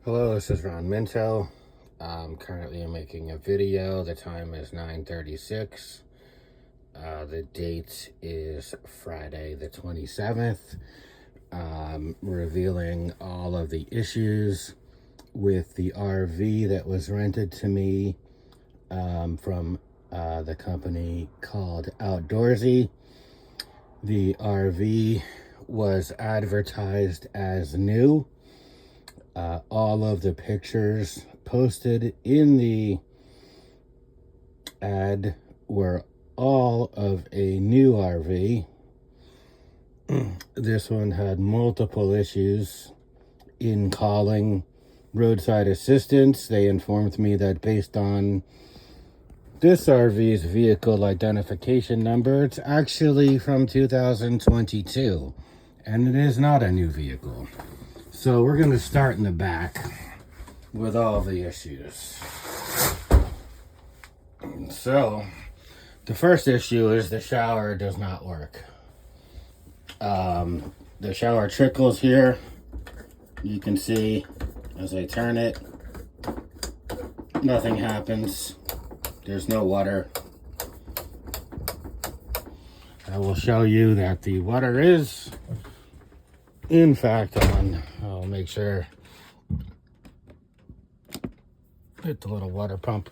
Hello, this is Ron Minto. I'm currently making a video. The time is 9:36. The date is Friday the 27th. Revealing all of the issues with the RV that was rented to me from the company called Outdoorsy. The RV was advertised as new. All of the pictures posted in the ad were all of a new RV. This one had multiple issues in calling roadside assistance. They informed me that based on this RV's vehicle identification number, it's actually from 2022, and it is not a new vehicle. So we're going to start in the back with all the issues. So the first issue is the shower does not work. The shower trickles here. You can see as I turn it, nothing happens. There's no water. I will show you that the water is in fact on. I'll make sure. Hit the little water pump.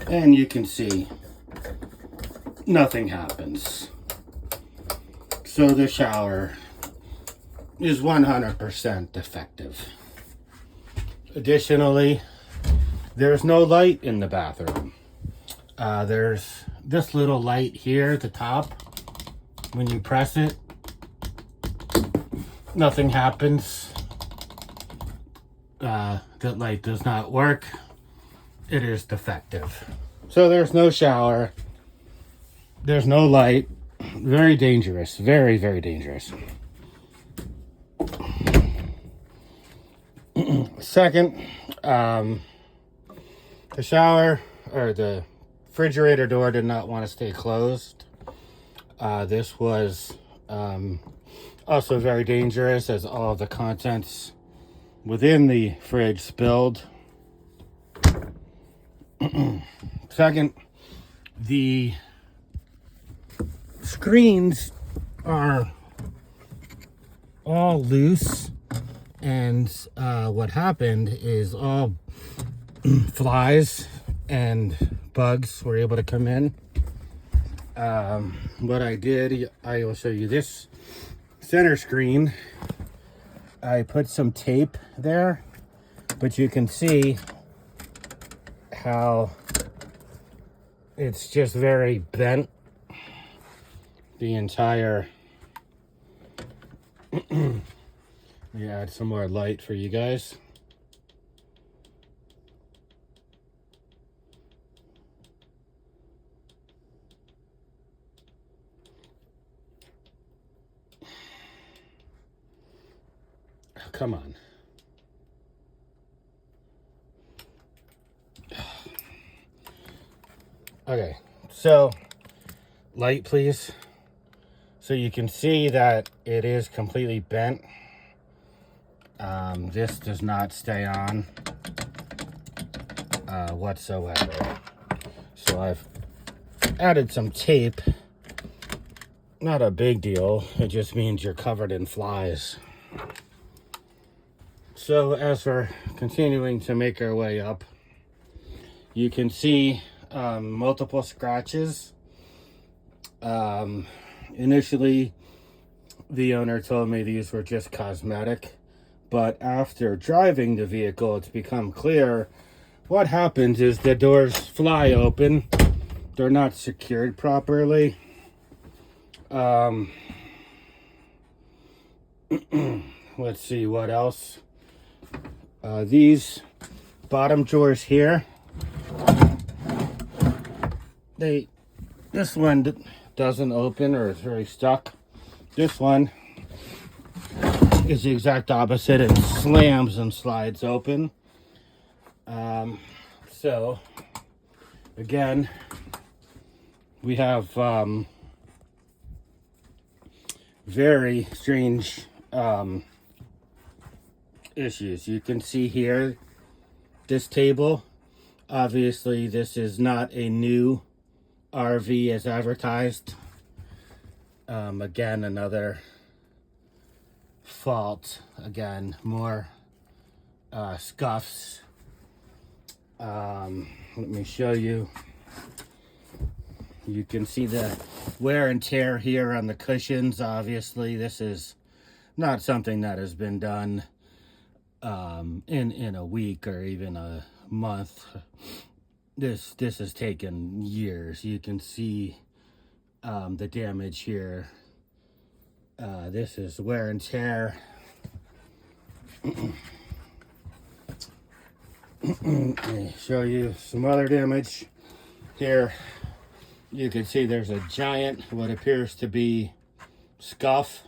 And you can see nothing happens. So the shower is 100% defective. Additionally, there's no light in the bathroom. There's this little light here at the top. When you press it, nothing happens. That light does not work. It is defective. So there's no shower. There's no light. Very dangerous. Very, very dangerous. Second, the shower or the refrigerator door did not want to stay closed. This was also very dangerous as all the contents within the fridge spilled. Second, the screens are all loose, and what happened is all flies and bugs were able to come in. What I did, I will show you this center screen. I put some tape there, but you can see how it's just very bent. The entire let me add some more light for you guys. Come on. Okay, so light, please. So you can see that it is completely bent. This does not stay on whatsoever. So I've added some tape. Not a big deal. It just means you're covered in flies. So as we're continuing to make our way up, you can see multiple scratches. Initially, the owner told me these were just cosmetic, but after driving the vehicle, it's become clear what happens is the doors fly open. They're not secured properly. Let's see what else. These bottom drawers here, this one doesn't open or is very stuck. This one is the exact opposite. It slams and slides open. So again, we have very strange issues. You can see here this table. Obviously, this is not a new RV as advertised. Again, another fault. Again, more scuffs. Let me show you. You can see the wear and tear here on the cushions. Obviously, this is not something that has been done in a week or even a month. This has taken years. You can see the damage here. This is wear and tear. Let me show you some other damage here. You can see there's a giant, what appears to be scuff.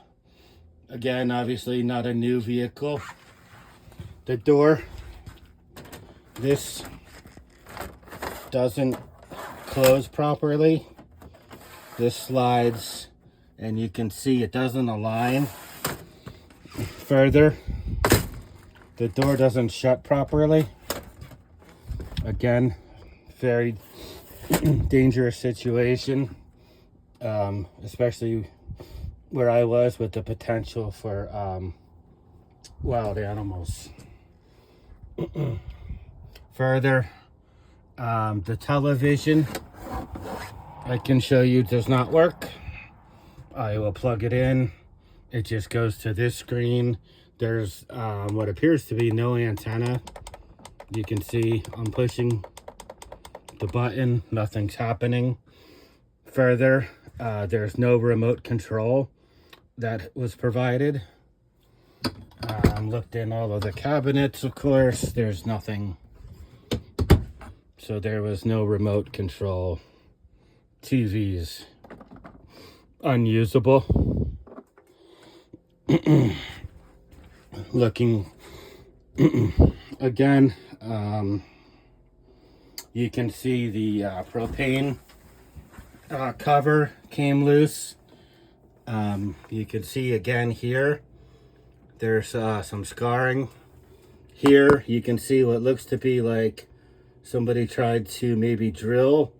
Again, obviously not a new vehicle. The door, this doesn't close properly. This slides and you can see it doesn't align. Further, the door doesn't shut properly. Again, very dangerous situation, especially where I was with the potential for wild animals. Further, the television I can show you does not work. I will plug it in. It just goes to this screen. There's what appears to be no antenna. You can see I'm pushing the button, nothing's happening. Further, there's no remote control that was provided. Looked in all of the cabinets, of course, there's nothing. So there was no remote control. TV's unusable. Looking again, you can see the propane cover came loose. You can see again here, there's some scarring. Here you can see what looks to be like somebody tried to maybe drill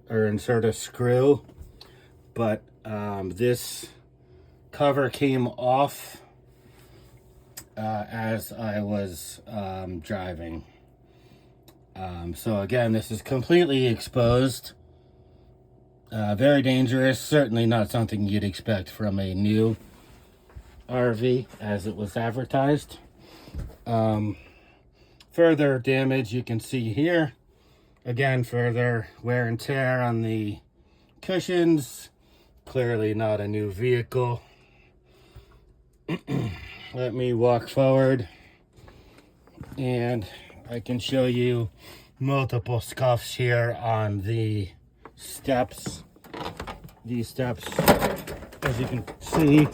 or insert a screw, but this cover came off as I was driving. So again, this is completely exposed. Very dangerous. Certainly not something you'd expect from a new RV as it was advertised. Further damage you can see here. Again, further wear and tear on the cushions. Clearly not a new vehicle. Let me walk forward and I can show you multiple scuffs here on the steps. These steps, as you can see,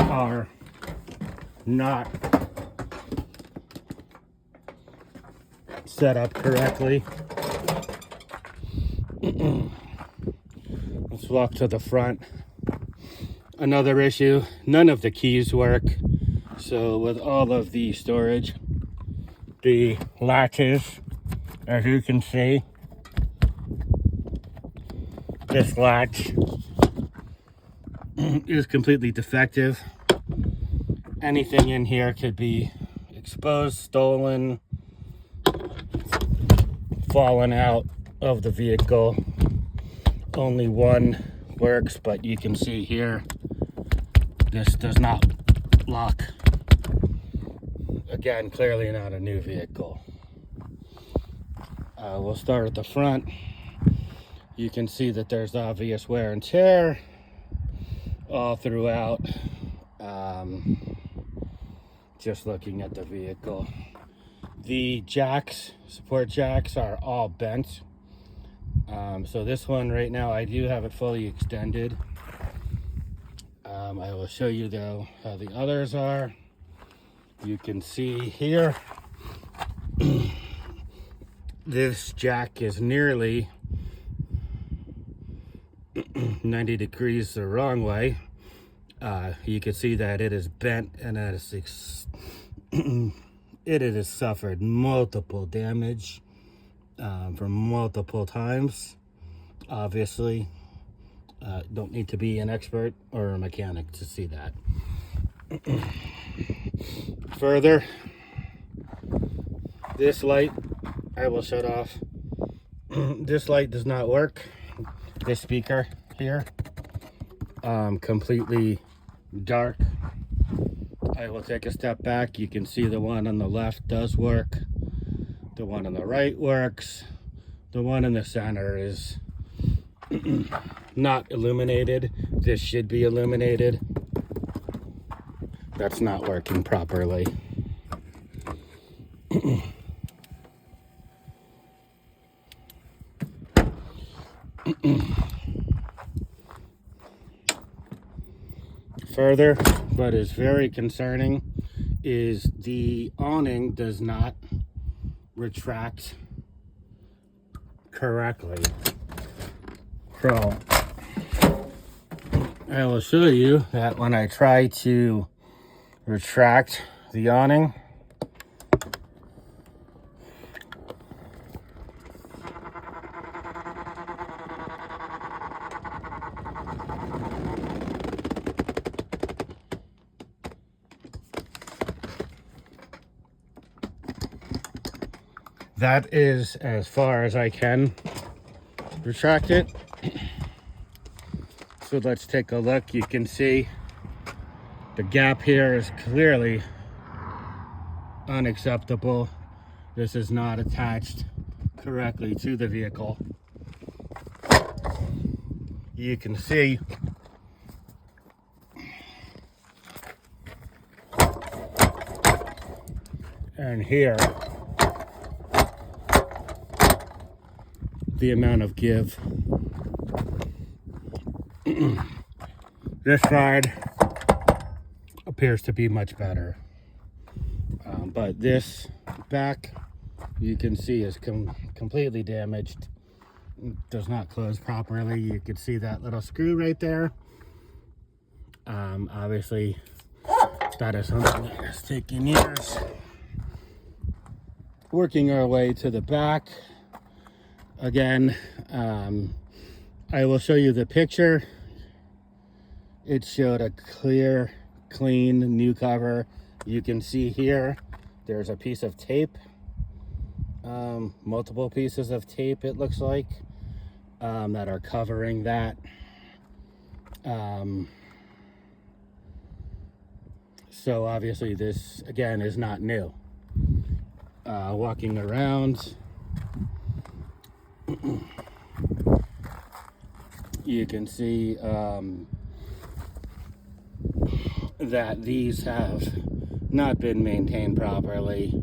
are not set up correctly. Let's walk to the front. Another issue, none of the keys work. So with all of the storage, the latches, as you can see, this latch is completely defective. Anything in here could be exposed, stolen, fallen out of the vehicle. Only one works, but you can see here, this does not lock. Again, clearly not a new vehicle. We'll start at the front. You can see that there's obvious wear and tear all throughout. Just looking at the vehicle. The jacks, support jacks, are all bent. So this one right now, I do have it fully extended. I will show you though how the others are. You can see here, This jack is nearly 90 degrees the wrong way. You can see that it is bent and that it has suffered multiple damage from multiple times. Obviously, don't need to be an expert or a mechanic to see that. Further, this light, I will shut off. This light does not work. This speaker here, completely dark. I will take a step back. You can see the one on the left does work. The one on the right works. The one in the center is not illuminated. This should be illuminated. That's not working properly. Further, what is very concerning is the awning does not retract correctly. So I will show you that when I try to retract the awning, that is as far as I can retract it. So let's take a look. You can see the gap here is clearly unacceptable. This is not attached correctly to the vehicle. You can see and here the amount of give. This side appears to be much better, but this back, you can see, is completely damaged. Does not close properly. You can see that little screw right there. Obviously, that is something that has taken years. Working our way to the back. Again, I will show you the picture. It showed a clear, clean, new cover. You can see here, there's a piece of tape, multiple pieces of tape, it looks like, that are covering that. So obviously this, again, is not new. Walking around, you can see that these have not been maintained properly.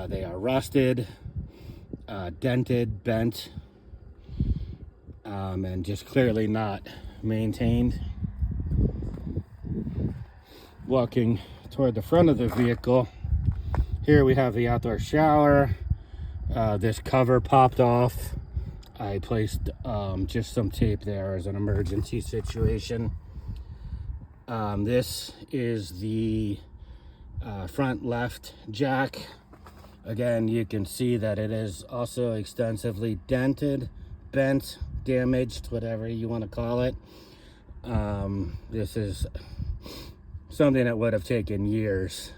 They are rusted, dented, bent, and just clearly not maintained. Walking toward the front of the vehicle, here we have the outdoor shower. This cover popped off. I placed just some tape there as an emergency situation. This is the front left jack. Again, you can see that it is also extensively dented, bent, damaged, whatever you want to call it. This is something that would have taken years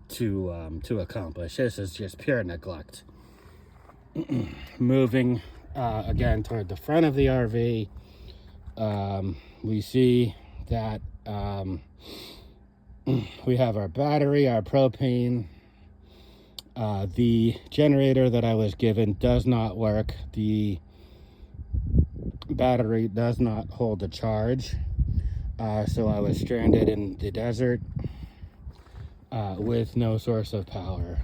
to accomplish. This is just pure neglect. Moving again toward the front of the RV, we see that we have our battery, our propane. The generator that I was given does not work. The battery does not hold a charge. So I was stranded in the desert with no source of power.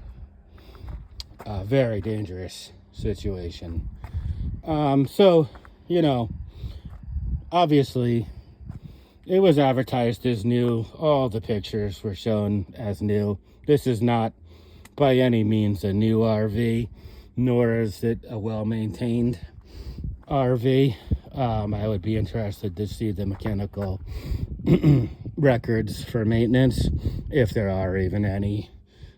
Very dangerous situation. So, you know, obviously it was advertised as new. All the pictures were shown as new. This is not by any means a new RV, nor is it a well-maintained RV. I would be interested to see the mechanical records for maintenance, if there are even any.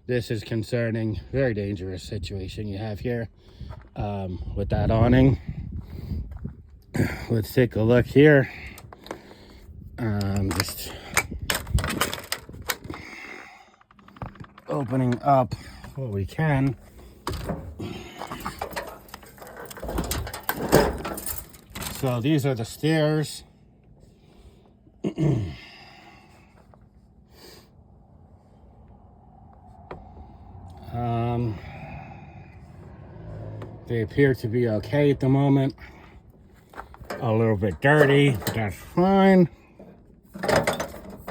This is concerning. Very dangerous situation you have here with that awning. Let's take a look here. Just opening up what we can. So these are the stairs. They appear to be okay at the moment. A little bit dirty, but that's fine.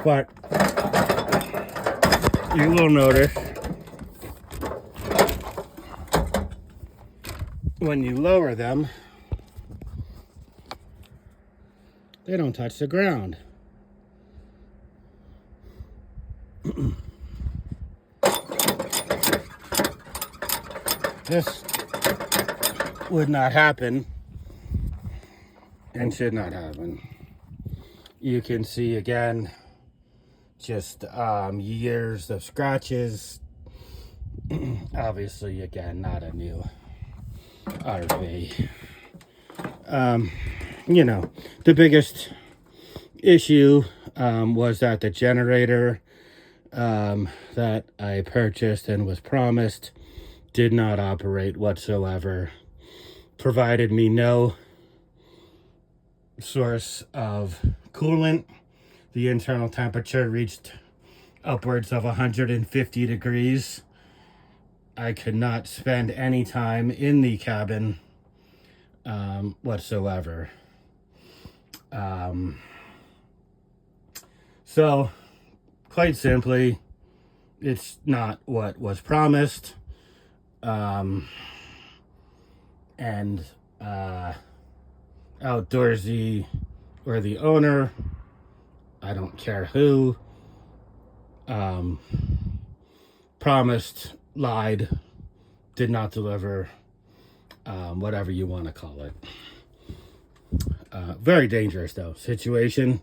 But you will notice when you lower them, they don't touch the ground. This would not happen and should not happen. You can see again just years of scratches. Obviously, again, not a new RV. You know, the biggest issue was that the generator that I purchased and was promised did not operate whatsoever. Provided me no source of coolant. The internal temperature reached upwards of 150 degrees. I could not spend any time in the cabin whatsoever. So, quite simply, it's not what was promised. Outdoorsy, or the owner, I don't care who, promised, lied, did not deliver, whatever you want to call it. Very dangerous though situation.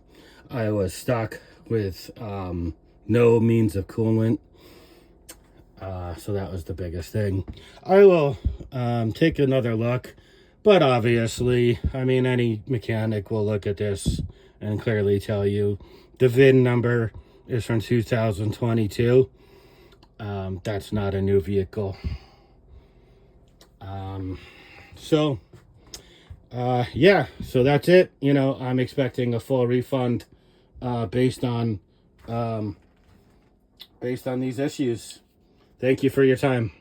I was stuck with no means of coolant. So that was the biggest thing. I will take another look, but obviously, I mean, any mechanic will look at this and clearly tell you the VIN number is from 2022. That's not a new vehicle. Yeah, so that's it. You know, I'm expecting a full refund based on these issues. Thank you for your time.